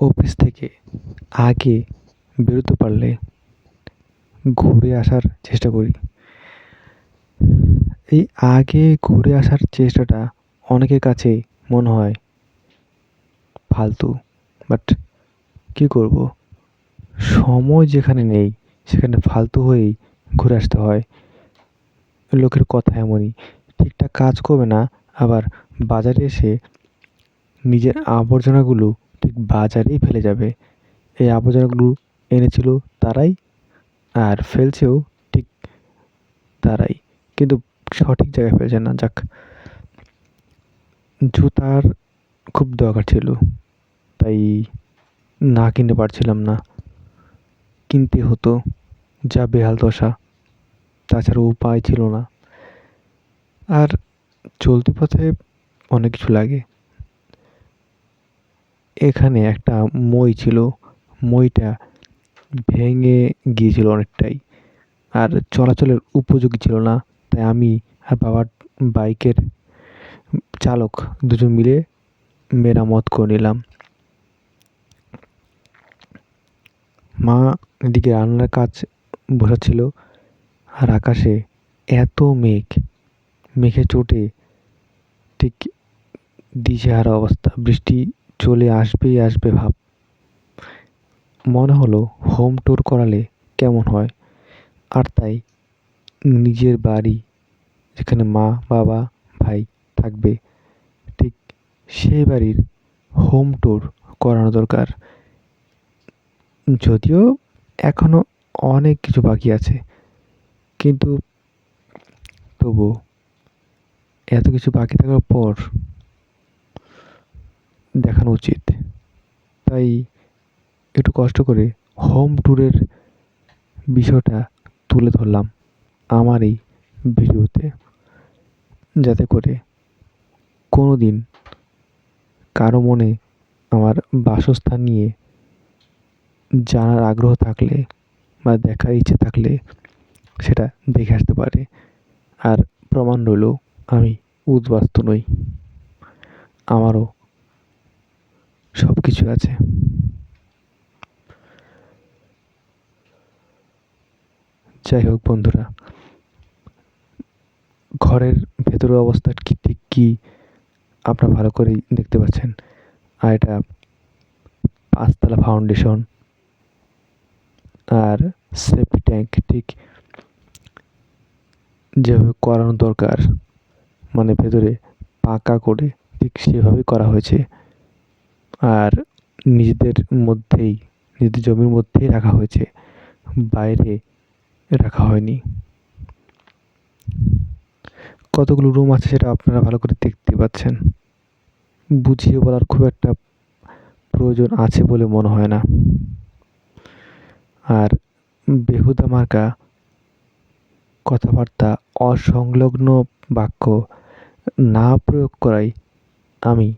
Office থেকে আগে বেরোতে পারলে ঘুরে আসার চেষ্টা করি। এই আগে ঘুরে আসার চেষ্টাটা অনেকের কাছেই মনে হয় ফালতু, বাট কী করব, সময় যেখানে নেই সেখানে ফালতু হয়েই ঘুরে আসতে হয়। লোকের কথা এমনই, ঠিকঠাক কাজ করবে না, আবার বাজারে এসে নিজের আবর্জনাগুলো ঠিক বাজারেই ফেলে যাবে। এই আবর্জনাগুলো এনেছিল তারাই, আর ফেলছেও ঠিক তারাই, কিন্তু সঠিক জায়গায় ফেলছে না। যাক, জুতার খুব দরকার ছিল, তাই না কিনতে পারছিলাম না, কিনতে হতো, যা বেহাল দশা, তাছাড়া উপায় ছিল না। আর চলতি পথে অনেক কিছু লাগে। এখানে একটা মই ছিল, মইটা ভেঙে গিয়েছিল অনেকটাই, আর চলাচলের উপযোগী ছিল না। তাই আমি আর বাবার বাইকের চালক দুজন মিলে মেরামত করে নিলাম। মা এদিকে রান্নার কাজ বসাচ্ছিল, আর আকাশে এত মেঘ, মেঘে চোটে ঠিক দিশেহারা অবস্থা, বৃষ্টি চলে আসবেই আসবে ভাব। মনে হলো হোম ট্যুর করালে কেমন হয়। আর তাই নিজের বাড়ি, যেখানে মা বাবা ভাই থাকবে, ঠিক সেই বাড়ির হোম ট্যুর করানো দরকার। যদিও এখনো অনেক কিছু বাকি আছে, কিন্তু তবু এত কিছু বাকি থাকার পর দেখানো উচিত। তাই একটু কষ্ট করে হোম ট্যুরের বিষয়টা তুলে ধরলাম আমার এই ভিডিওতে, যাতে করে কোনো দিন কারো মনে আমার বাসস্থান নিয়ে জানার আগ্রহ থাকলে বা দেখার ইচ্ছে থাকলে সেটা দেখে আসতে পারে। আর প্রমাণ রইল, আমি উদ্বাস্তু নই, আমারও সব কিছু আছে। যাই হোক বন্ধুরা, ঘরের ভেতরের অবস্থা কি ঠিক কি আপনারা ভালো করেই দেখতে পাচ্ছেন। আর এটা 5 তলা ফাউন্ডেশন, আর সেফটি ট্যাঙ্ক ঠিক যেভাবে করানো দরকার, মানে ভেতরে পাকা করে ঠিক সেভাবেই করা হয়েছে। আর নিজেদের মধ্যেই, নিজেদের জমির মধ্যেই রাখা হয়েছে, বাইরে রাখা হয়নি। কতগুলো রুম আছে সেটা আপনারা ভালো করে দেখতে পাচ্ছেন। বুঝিয়ে বলার খুব একটা প্রয়োজন আছে বলে মনে হয় না। আর বেহুদা মার্কা কথাবার্তা, অসংলগ্ন বাক্য না প্রয়োগ করাই আমি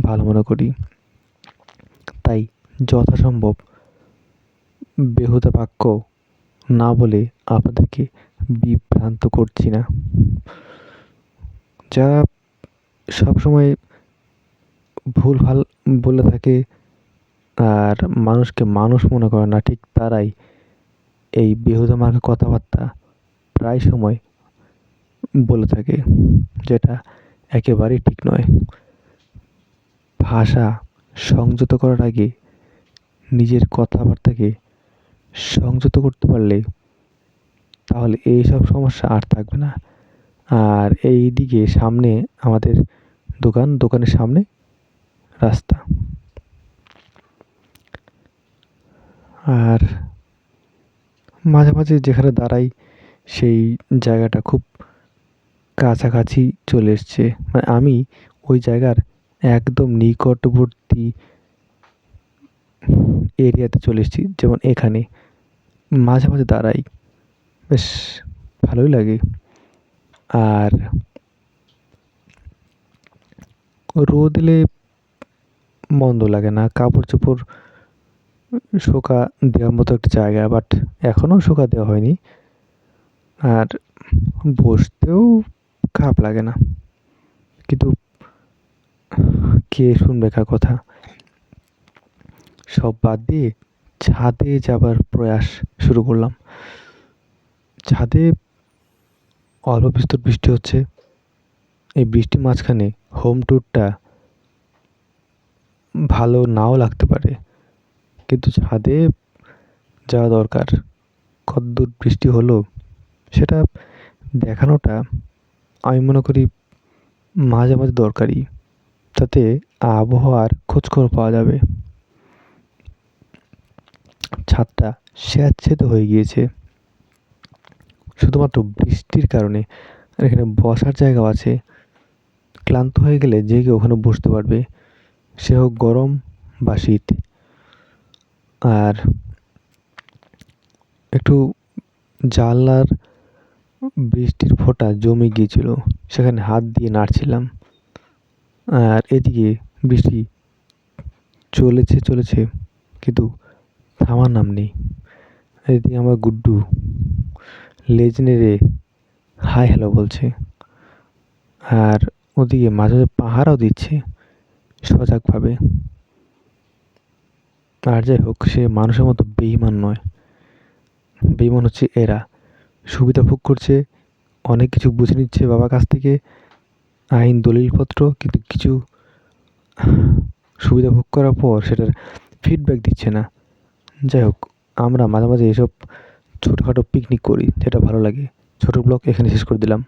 ভালো মনে করি। তাই যথাসম্ভব বেহুদা বাক্য না বলে আপনাদেরকে বিভ্রান্ত করছি না। যারা সবসময় ভুলভাল বলে থাকে আর মানুষকে মানুষ মনে করে না, ঠিক তারাই এই বেহুদা মার্কা কথাবার্তা প্রায় সময় বলে থাকে, যেটা একেবারেই ঠিক নয়। ভাষা সংযত করার আগে নিজের কথাবার্তাকে সংযত করতে পারলে তাহলে এইসব সমস্যা আর থাকবে না। আর এই দিকে সামনে আমাদের দোকান, দোকানের সামনে রাস্তা, আর মাঝে মাঝে যেখানে দাঁড়াই সেই জায়গাটা খুব কাছাকাছি চলে এসছে, মানে আমি ওই জায়গার একদম নিকটবর্তী এরিয়াতে চলে এসেছি। যেমন এখানে মাঝে মাঝে দাঁড়াই, বেশ ভালোই লাগে। আর রোদ এলে মন্দ লাগে না, কাপড় চোপড় শুকা দেওয়ার মতো একটা জায়গা, বাট এখনও শুকা দেওয়া হয়নি। আর বসতেও খারাপ লাগে না, কিন্তু কে শুনবে কার কথা। সব বাদ দিয়ে ছাদে যাবার প্রয়াস শুরু করলাম। ছাদে অল্প বিস্তর বৃষ্টি হচ্ছে। এই বৃষ্টির মাঝখানে হোম ট্যুরটা ভালো নাও লাগতে পারে, কিন্তু ছাদে যাওয়া দরকার। কতদূর বৃষ্টি হলো সেটা দেখানোটা আমি মনে করি মাঝে মাঝে দরকারি, তাতে আবহাওয়ার খোঁজখবর পাওয়া যাবে। ছাদটা স্যাঁতসেঁতে হয়ে গিয়েছে শুধুমাত্র বৃষ্টির কারণে। আর এখানে বসার জায়গাও আছে। ক্লান্ত হয়ে গেলে যে কেউ ওখানে বসতে পারবে, সে হোক গরম বা শীত। আর একটু জানলার বৃষ্টির ফোঁটা জমে গিয়েছিল, সেখানে হাত দিয়ে নাড়ছিলাম। আর এদিকে বৃষ্টি চলেছে কিন্তু থামার নাম নেই। এদিকে আমার গুড্ডু লেজ নেড়ে হাই হ্যালো বলছে, আর ওদিকে মাঝে মাঝে পাহারাও দিচ্ছে সজাগভাবে। আর যাই হোক, সে মানুষের মতো বেঈমান নয়। বেঈমান হচ্ছে এরা, সুবিধা ভোগ করছে, অনেক কিছু বুঝে নিচ্ছে বাবার কাছ থেকে, আইন দলিলপত্র, কিন্তু কিছু সুবিধা ভোগ করার পর সেটার ফিডব্যাক দিচ্ছে না। যাই হোক, আমরা মাঝে মাঝে এসব ছোটোখাটো পিকনিক করি, যেটা ভালো লাগে। ছোটো ব্লগ এখানে শেষ করে দিলাম।